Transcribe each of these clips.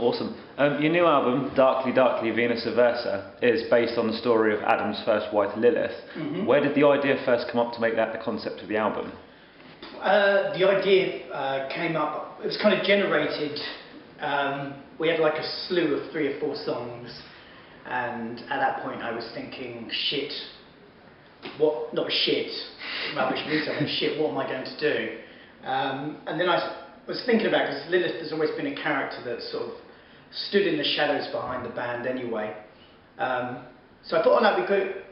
Awesome. Your new album, Darkly Darkly Venus Aversa, is based on the story of Adam's first wife, Lilith. Mm-hmm. Where did the idea first come up to make that the concept of the album? The idea came up, it was kind of generated, we had like a slew of 3 or 4 songs, and at that point I was thinking, shit, what, not shit, rubbish music, shit, what am I going to do? And then I was thinking about, because Lilith has always been a character that sort of stood in the shadows behind the band anyway. So I thought, oh, that'd be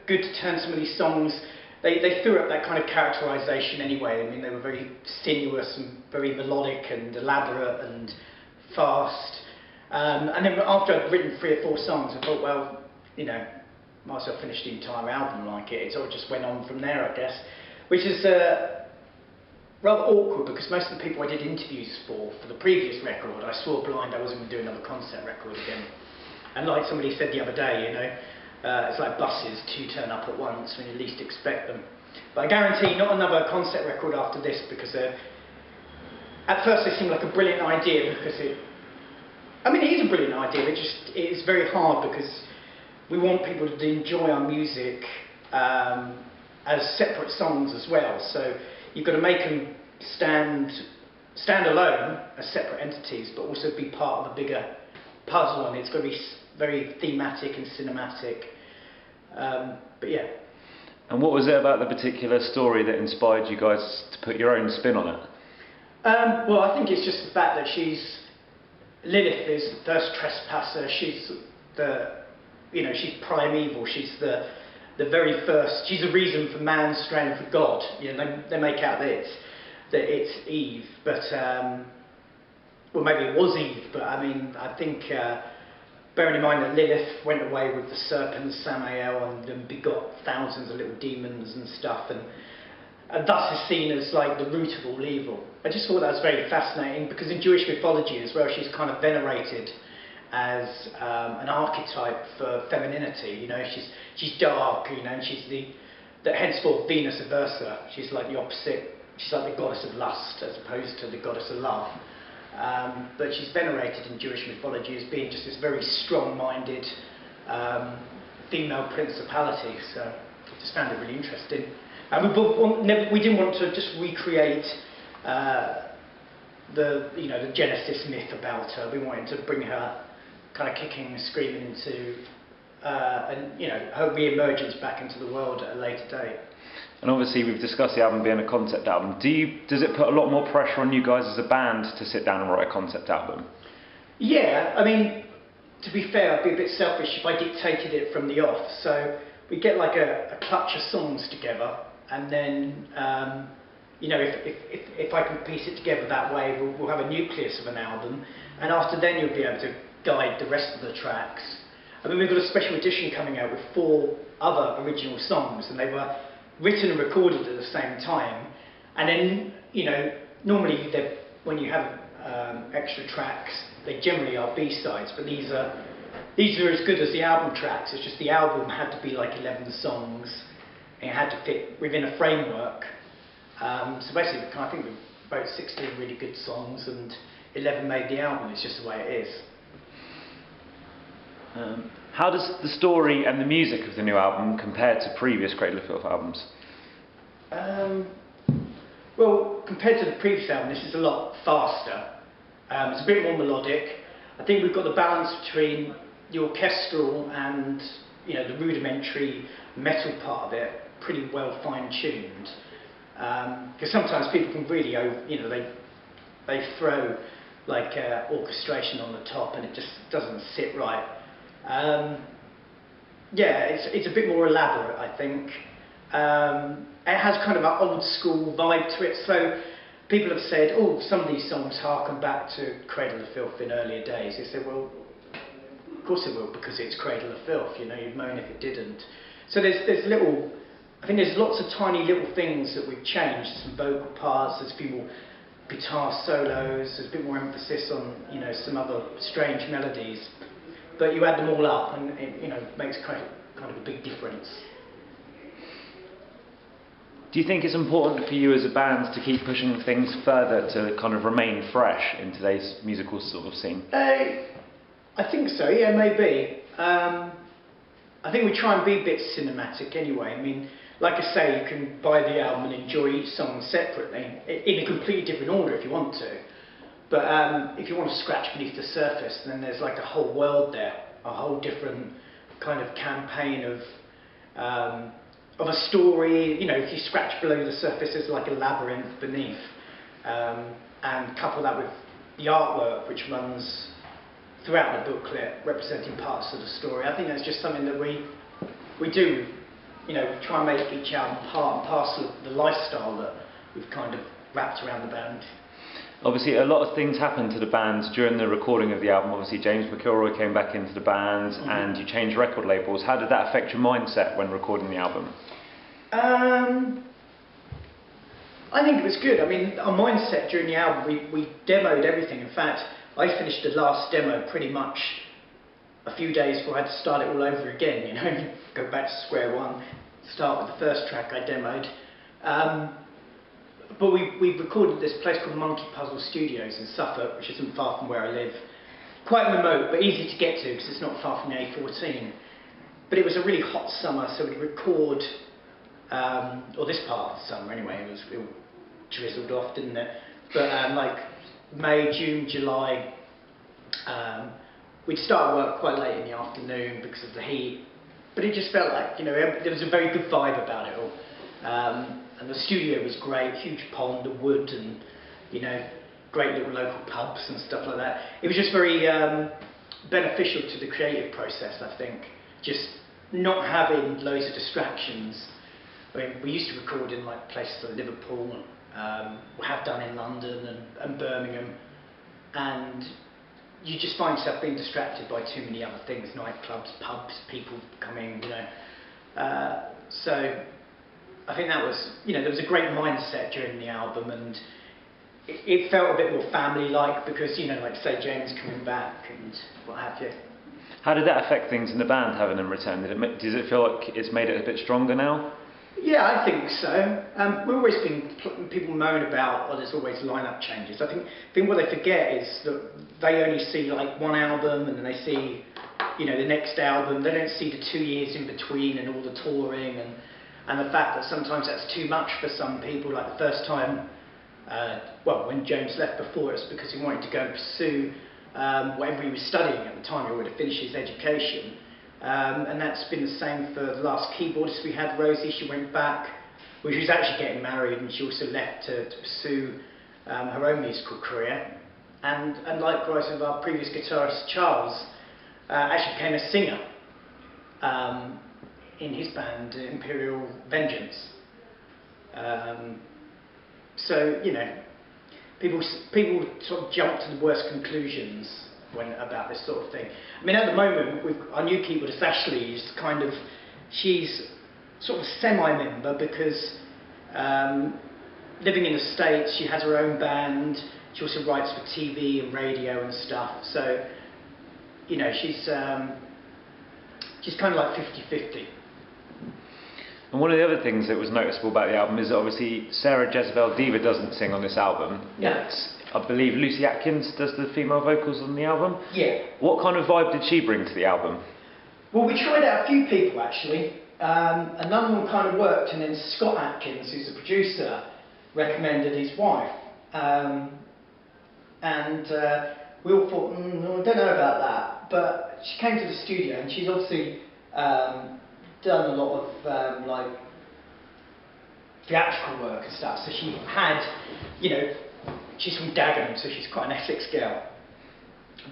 good to turn some of these songs. They threw up that kind of characterisation anyway. I mean, they were very sinuous and very melodic and elaborate and fast. And then after I'd written 3 or 4 songs, I thought, well, you know, might as well finish the entire album like it. It sort of just went on from there, I guess. Which is rather awkward, because most of the people I did interviews for the previous record, I swore blind I wasn't going to do another concept record again. And like somebody said the other day, you know, it's like buses, 2 turn up at once when you least expect them. But I guarantee not another concept record after this, because at first it seemed like a brilliant idea, because it is a brilliant idea, it is very hard, because we want people to enjoy our music as separate songs as well. So you've got to make them stand alone as separate entities, but also be part of a bigger puzzle, and it's got to be very thematic and cinematic. But yeah. And what was it about the particular story that inspired you guys to put your own spin on it? Well, I think it's just the fact that Lilith is the first trespasser. She's she's primeval. She's the very first. She's a reason for man straying for God. You know, they make out that it's Eve, but well, maybe it was Eve. But I mean, I think bearing in mind that Lilith went away with the serpent Samael and begot thousands of little demons and stuff, and thus is seen as like the root of all evil. I just thought that was very fascinating, because in Jewish mythology as well, she's kind of venerated as an archetype for femininity. You know, she's dark, you know, and she's henceforth Venus Aversa. She's like the opposite. She's like the goddess of lust as opposed to the goddess of love. But she's venerated in Jewish mythology as being just this very strong-minded female principality. So I just found it really interesting. And we didn't want to just recreate the Genesis myth about her. We wanted to bring her kind of kicking and screaming into her re-emergence back into the world at a later date. And obviously we've discussed the album being a concept album. Does it put a lot more pressure on you guys as a band to sit down and write a concept album? Yeah, I mean, to be fair, I'd be a bit selfish if I dictated it from the off. So we get like a clutch of songs together, and then if I can piece it together that way, we'll have a nucleus of an album, and after then you'll be able to guide the rest of the tracks. I mean, we've got a special edition coming out with 4 other original songs, and they were written and recorded at the same time. And then, you know, normally when you have extra tracks, they generally are B-sides, but these are as good as the album tracks. It's just the album had to be like 11 songs, and it had to fit within a framework. So basically, I think we wrote 16 really good songs, and 11 made the album. It's just the way it is. How does the story and the music of the new album compare to previous Cradle of Filth albums? Well, compared to the previous album, this is a lot faster. It's a bit more melodic. I think we've got the balance between the orchestral and the rudimentary metal part of it pretty well fine-tuned. Because sometimes people can really, they throw like orchestration on the top, and it just doesn't sit right. It's a bit more elaborate, I think. It has kind of an old school vibe to it, so people have said, oh, some of these songs harken back to Cradle of Filth in earlier days. They said, well, of course it will, because it's Cradle of Filth, you'd moan if it didn't. So there's lots of tiny little things that we've changed, some vocal parts, there's a few more guitar solos, there's a bit more emphasis on, some other strange melodies. But you add them all up, and it makes kind of a big difference. Do you think it's important for you as a band to keep pushing things further to kind of remain fresh in today's musical sort of scene? I think so, yeah, maybe. I think we try and be a bit cinematic anyway. I mean, like I say, you can buy the album and enjoy each song separately, in a completely different order if you want to. But if you want to scratch beneath the surface, then there's like a whole world there, a whole different kind of campaign of a story. You know, if you scratch below the surface, there's like a labyrinth beneath. And couple that with the artwork, which runs throughout the booklet, representing parts of the story. I think that's just something that we do. You know, we try and make each album part and parcel of the lifestyle that we've kind of wrapped around the band. Obviously, a lot of things happened to the band during the recording of the album. Obviously, James McIlroy came back into the band, and you changed record labels. How did that affect your mindset when recording the album? I think it was good. I mean, our mindset during the album, we demoed everything. In fact, I finished the last demo pretty much a few days before I had to start it all over again, you know, go back to square one, start with the first track I demoed. But we recorded this place called Monkey Puzzle Studios in Suffolk, which isn't far from where I live. Quite remote, but easy to get to because it's not far from the A14. But it was a really hot summer, so we'd record, or this part of the summer anyway, it drizzled off, didn't it? But like May, June, July, we'd start work quite late in the afternoon because of the heat. But it just felt like, you know, there was a very good vibe about it all. And the studio was great, huge pond of wood and, you know, great little local pubs and stuff like that. It was just very beneficial to the creative process, I think. Just not having loads of distractions. I mean, we used to record in like places like Liverpool, we have done in London and Birmingham, and you just find yourself being distracted by too many other things, nightclubs, pubs, people coming, you know. So I think that was, you know, there was a great mindset during the album, and it felt a bit more family-like because, you know, like say James coming back and what have you. How did that affect things in the band, having them return? Does it feel like it's made it a bit stronger now? Yeah, I think so. We've always been, people moan about, oh, there's always lineup changes. I think what they forget is that they only see like one album and then they see, you know, the next album. They don't see the 2 years in between and all the touring and the fact that sometimes that's too much for some people. Like the first time, well, when James left before, it's because he wanted to go and pursue whatever he was studying at the time. He already finished his education. And that's been the same for the last keyboardist we had, Rosie. She went back, well, she was actually getting married, and she also left to pursue her own musical career. And likewise with our previous guitarist, Charles, actually became a singer in his band, Imperial Vengeance. So, you know, people sort of jump to the worst conclusions about this sort of thing. I mean, at the moment, our new keyboardist Ashley is kind of, she's sort of semi-member because living in the States, she has her own band. She also writes for TV and radio and stuff. So, you know, she's kind of like 50-50. And one of the other things that was noticeable about the album is that obviously Sarah Jezebel Diva doesn't sing on this album. Yeah. I believe Lucy Atkins does the female vocals on the album. Yeah. What kind of vibe did she bring to the album? Well, we tried out a few people actually, and none of them kind of worked, and then Scott Atkins, who's the producer, recommended his wife. And we all thought, I don't know about that, but she came to the studio and she's obviously done a lot of like theatrical work and stuff, so she had, you know, she's from Dagenham, so she's quite an Essex girl.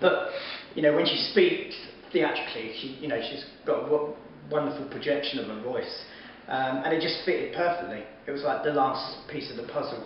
But, you know, when she speaks theatrically, you know, she's got a wonderful projection of her voice. And it just fitted perfectly. It was like the last piece of the puzzle.